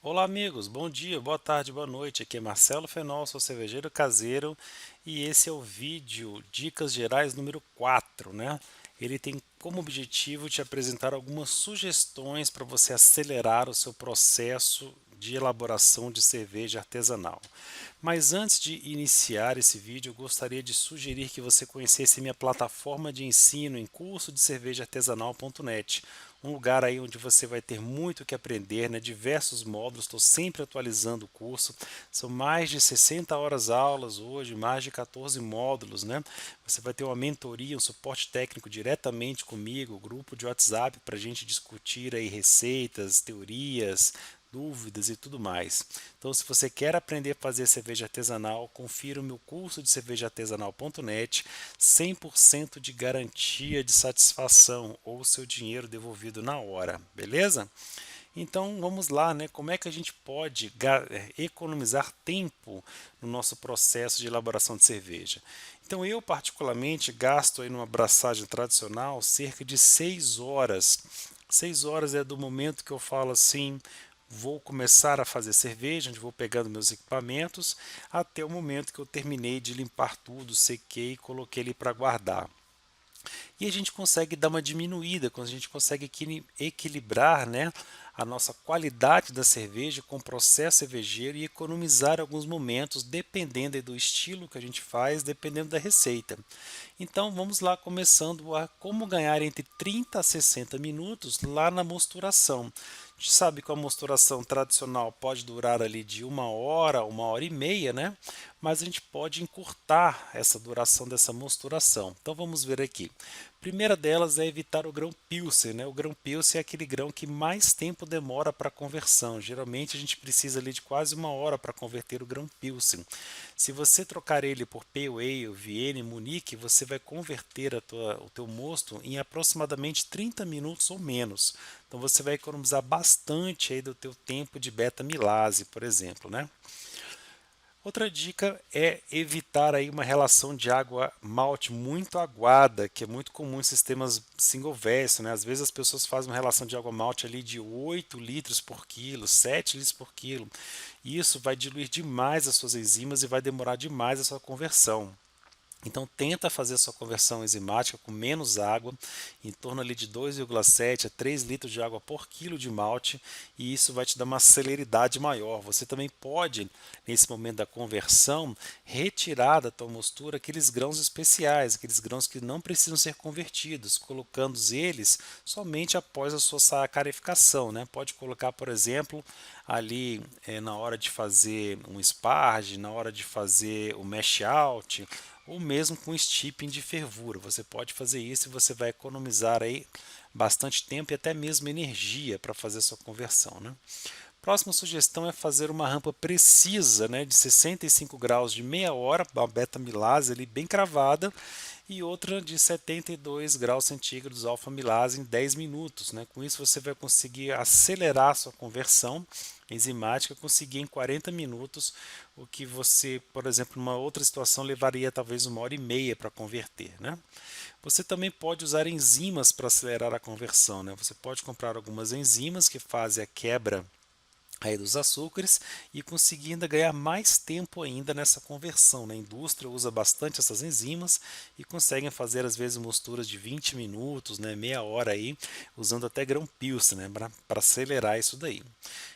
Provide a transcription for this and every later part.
Olá amigos, bom dia, boa tarde, boa noite. Aqui é Marcelo Fenol, sou cervejeiro caseiro e esse é o vídeo Dicas Gerais número 4, né? Ele tem como objetivo te apresentar algumas sugestões para você acelerar o seu processo de elaboração de cerveja artesanal. Mas antes de iniciar esse vídeo, eu gostaria de sugerir que você conhecesse minha plataforma de ensino em curso de cerveja artesanal.net, um lugar aí onde você vai ter muito o que aprender, né? Diversos módulos, estou sempre atualizando o curso. São mais de 60 horas aulas hoje, mais de 14 módulos, né? Você vai ter uma mentoria, um suporte técnico diretamente comigo, grupo de WhatsApp para a gente discutir aí receitas, teorias, dúvidas e tudo mais. Então, se você quer aprender a fazer cerveja artesanal, confira o meu curso de cervejaartesanal.net, 100% de garantia de satisfação ou seu dinheiro devolvido na hora, beleza? Então vamos lá, né? Como é que a gente pode economizar tempo no nosso processo de elaboração de cerveja? Então eu particularmente gasto aí numa braçagem tradicional cerca de 6 horas. 6 horas é do momento que eu falo assim, vou começar a fazer cerveja, onde vou pegando meus equipamentos, até o momento que eu terminei de limpar tudo, sequei e coloquei ele para guardar. E a gente consegue dar uma diminuída, quando a gente consegue equilibrar, né, a nossa qualidade da cerveja com o processo cervejeiro e economizar alguns momentos, dependendo do estilo que a gente faz, dependendo da receita. Então vamos lá, começando a como ganhar entre 30 a 60 minutos lá na mosturação. A gente sabe que a mosturação tradicional pode durar ali de uma hora e meia, né? Mas a gente pode encurtar essa duração dessa mosturação. Então vamos ver aqui. Primeira delas é evitar o grão Pilsen, né? O grão Pilsen é aquele grão que mais tempo demora para a conversão. Geralmente a gente precisa ali de quase uma hora para converter o grão Pilsen. Se você trocar ele por Pale Ale, Viene, Munique, você vai converter o teu mosto em aproximadamente 30 minutos ou menos. Então você vai economizar bastante aí do teu tempo de beta-milase, por exemplo, né? Outra dica é evitar aí uma relação de água-malte muito aguada, que é muito comum em sistemas single verso, né? Às vezes as pessoas fazem uma relação de água-malte ali de 8 litros por quilo, 7 litros por quilo. E isso vai diluir demais as suas enzimas e vai demorar demais a sua conversão. Então tenta fazer a sua conversão enzimática com menos água, em torno ali de 2,7 a 3 litros de água por quilo de malte, e isso vai te dar uma celeridade maior. Você também pode, nesse momento da conversão, retirar da tua mostura aqueles grãos especiais, aqueles grãos que não precisam ser convertidos, colocando eles somente após a sua sacarificação, né? Pode colocar, por exemplo, ali na hora de fazer um sparge, na hora de fazer o mash out, ou mesmo com steeping de fervura. Você pode fazer isso e você vai economizar aí bastante tempo e até mesmo energia para fazer a sua conversão, né? Próxima sugestão é fazer uma rampa precisa, né, de 65 graus de meia hora, uma beta-milase ali bem cravada, e outra de 72 graus centígrados alfa-milase em 10 minutos. Né? Com isso você vai conseguir acelerar a sua conversão enzimática, conseguir em 40 minutos, o que você, por exemplo, numa outra situação levaria talvez uma hora e meia para converter. Né? Você também pode usar enzimas para acelerar a conversão. Né? Você pode comprar algumas enzimas que fazem a quebra aí dos açúcares e conseguir ainda ganhar mais tempo ainda nessa conversão. Na indústria usa bastante essas enzimas e conseguem fazer às vezes misturas de 20 minutos, né, meia hora aí, usando até grão Pilsen, né, para acelerar isso daí.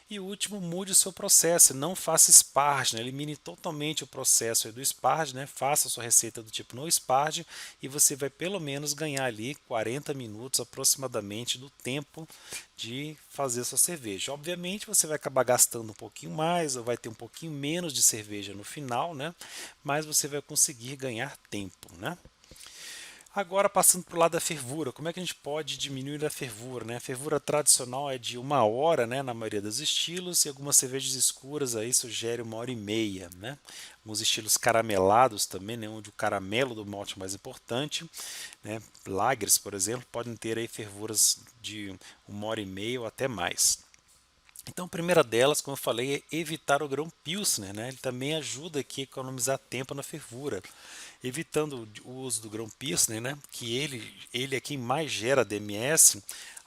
E o último, mude o seu processo, não faça sparge, né? Elimine totalmente o processo do sparge, né? Faça a sua receita do tipo no sparge e você vai pelo menos ganhar ali 40 minutos aproximadamente do tempo de fazer a sua cerveja. Obviamente você vai acabar gastando um pouquinho mais ou vai ter um pouquinho menos de cerveja no final, né? Mas você vai conseguir ganhar tempo, né? Agora passando para o lado da fervura, como é que a gente pode diminuir a fervura? Né? A fervura tradicional é de uma hora, né, na maioria dos estilos, e algumas cervejas escuras aí sugerem uma hora e meia. Né? Alguns estilos caramelados também, né, onde o caramelo do malte é mais importante. Né? Lagers, por exemplo, podem ter aí fervuras de uma hora e meia ou até mais. Então, a primeira delas, como eu falei, é evitar o grão Pilsner, né? Ele também ajuda aqui a economizar tempo na fervura, evitando o uso do grão Pilsner, né? Que ele é quem mais gera DMS,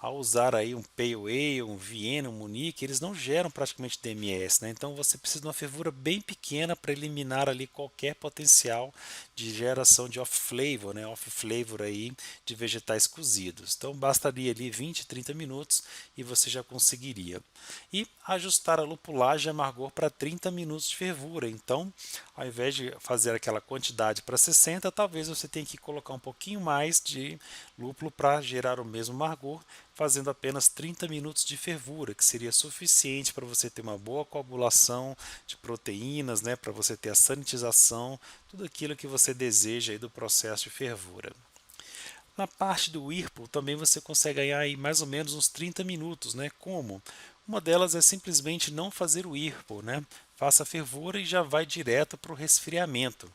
ao usar aí um Pale Ale, um Viena, um Munique, eles não geram praticamente DMS, né? Então você precisa de uma fervura bem pequena para eliminar ali qualquer potencial de geração de off-flavor, né? Off-flavor aí de vegetais cozidos. Então bastaria ali 20, 30 minutos e você já conseguiria. E ajustar a lupulagem e amargor para 30 minutos de fervura. Então, ao invés de fazer aquela quantidade para 60, talvez você tenha que colocar um pouquinho mais de lúpulo para gerar o mesmo amargor, fazendo apenas 30 minutos de fervura, que seria suficiente para você ter uma boa coagulação de proteínas, né, para você ter a sanitização, tudo aquilo que você deseja aí do processo de fervura. Na parte do Whirlpool também você consegue ganhar aí mais ou menos uns 30 minutos, né? Como? Uma delas é simplesmente não fazer o Whirlpool, né? Faça a fervura e já vai direto para o resfriamento.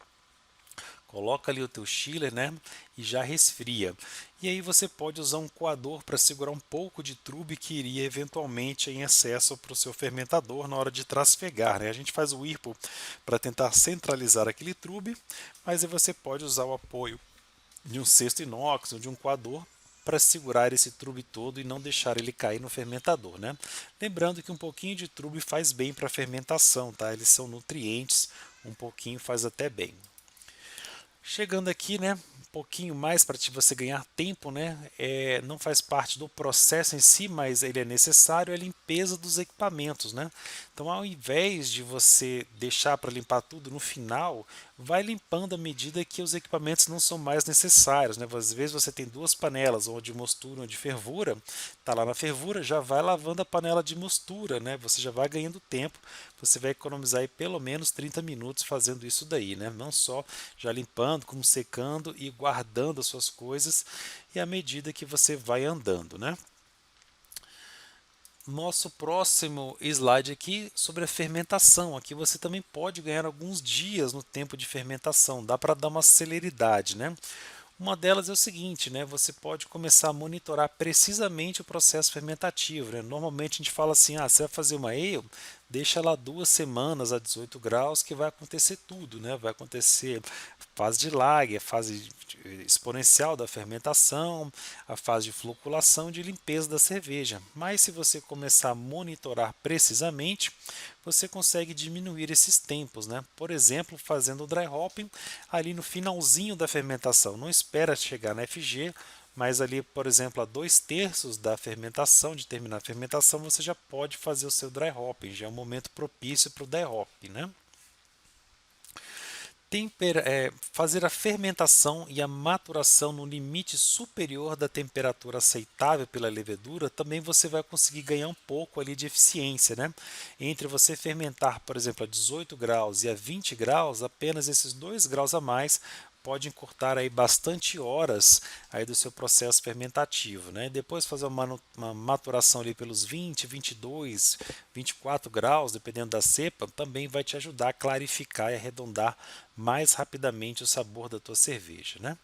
Coloca ali o teu chiller, né, e já resfria. E aí você pode usar um coador para segurar um pouco de trube que iria eventualmente em excesso para o seu fermentador na hora de trasfegar, né? A gente faz o Whirlpool para tentar centralizar aquele trube, mas aí você pode usar o apoio de um cesto inox ou de um coador para segurar esse trube todo e não deixar ele cair no fermentador, né? Lembrando que um pouquinho de trube faz bem para a fermentação, tá? Eles são nutrientes, um pouquinho faz até bem. Chegando aqui, né, um pouquinho mais para você ganhar tempo, né, não faz parte do processo em si, mas ele é necessário, é a limpeza dos equipamentos, né? Então, ao invés de você deixar para limpar tudo no final, vai limpando à medida que os equipamentos não são mais necessários, né? Às vezes você tem duas panelas, uma de mostura, uma de fervura, tá lá na fervura, já vai lavando a panela de mostura, né? Você já vai ganhando tempo, você vai economizar aí pelo menos 30 minutos fazendo isso daí, né? Não só já limpando, como secando e guardando as suas coisas, e à medida que você vai andando, né? Nosso próximo slide aqui sobre a fermentação. Aqui você também pode ganhar alguns dias no tempo de fermentação, dá para dar uma celeridade, né? Uma delas é o seguinte, né? Você pode começar a monitorar precisamente o processo fermentativo, né? Normalmente a gente fala assim, você vai fazer uma ale, deixa lá 2 semanas a 18 graus que vai acontecer tudo, né? Vai acontecer fase de lag, a fase exponencial da fermentação, a fase de floculação e de limpeza da cerveja. Mas se você começar a monitorar precisamente, você consegue diminuir esses tempos, né? Por exemplo, fazendo o dry hopping ali no finalzinho da fermentação. Não espera chegar na FG, mas ali, por exemplo, a 2/3 da fermentação, de terminar a fermentação, você já pode fazer o seu dry hopping. Já é um momento propício para o dry hopping, né? Fazer a fermentação e a maturação no limite superior da temperatura aceitável pela levedura, também você vai conseguir ganhar um pouco ali de eficiência, né? Entre você fermentar, por exemplo, a 18 graus e a 20 graus, apenas esses 2 graus a mais pode encurtar aí bastante horas aí do seu processo fermentativo, né? Depois fazer uma maturação ali pelos 20, 22, 24 graus, dependendo da cepa, também vai te ajudar a clarificar e arredondar mais rapidamente o sabor da tua cerveja, né?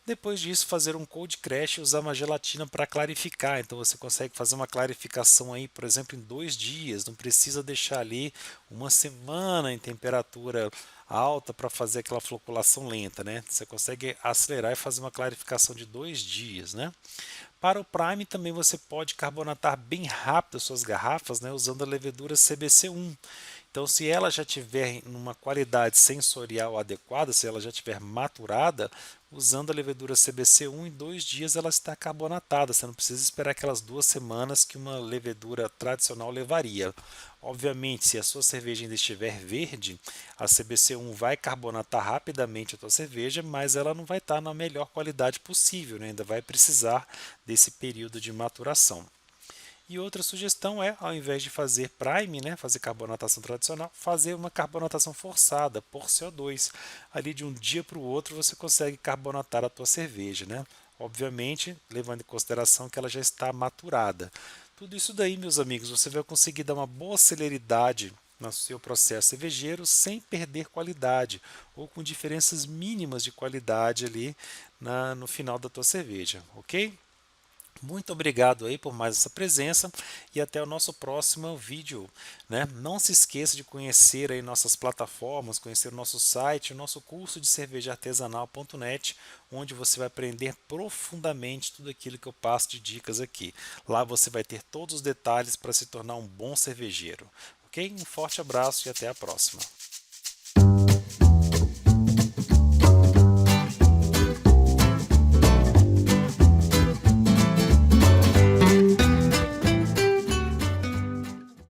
Depois disso, fazer um cold crash e usar uma gelatina para clarificar. Então você consegue fazer uma clarificação aí, por exemplo, em 2 dias. Não precisa deixar ali uma semana em temperatura alta para fazer aquela floculação lenta, né? Você consegue acelerar e fazer uma clarificação de 2 dias, né? Para o Prime também você pode carbonatar bem rápido as suas garrafas, né, usando a levedura CBC1. Então, se ela já tiver numa qualidade sensorial adequada, se ela já tiver maturada, usando a levedura CBC1 em 2 dias ela está carbonatada. Você não precisa esperar aquelas 2 semanas que uma levedura tradicional levaria. Obviamente, se a sua cerveja ainda estiver verde, a CBC1 vai carbonatar rapidamente a tua cerveja, mas ela não vai estar na melhor qualidade possível, né? Ainda vai precisar desse período de maturação. E outra sugestão é, ao invés de fazer prime, né, fazer carbonatação tradicional, fazer uma carbonatação forçada por CO2. Ali de um dia para o outro você consegue carbonatar a tua cerveja, né? Obviamente, levando em consideração que ela já está maturada. Tudo isso daí, meus amigos, você vai conseguir dar uma boa celeridade no seu processo cervejeiro sem perder qualidade ou com diferenças mínimas de qualidade ali no final da tua cerveja, ok? Muito obrigado aí por mais essa presença e até o nosso próximo vídeo, né? Não se esqueça de conhecer aí nossas plataformas, conhecer o nosso site, o nosso curso de cervejaartesanal.net, onde você vai aprender profundamente tudo aquilo que eu passo de dicas aqui. Lá você vai ter todos os detalhes para se tornar um bom cervejeiro. Ok? Um forte abraço e até a próxima.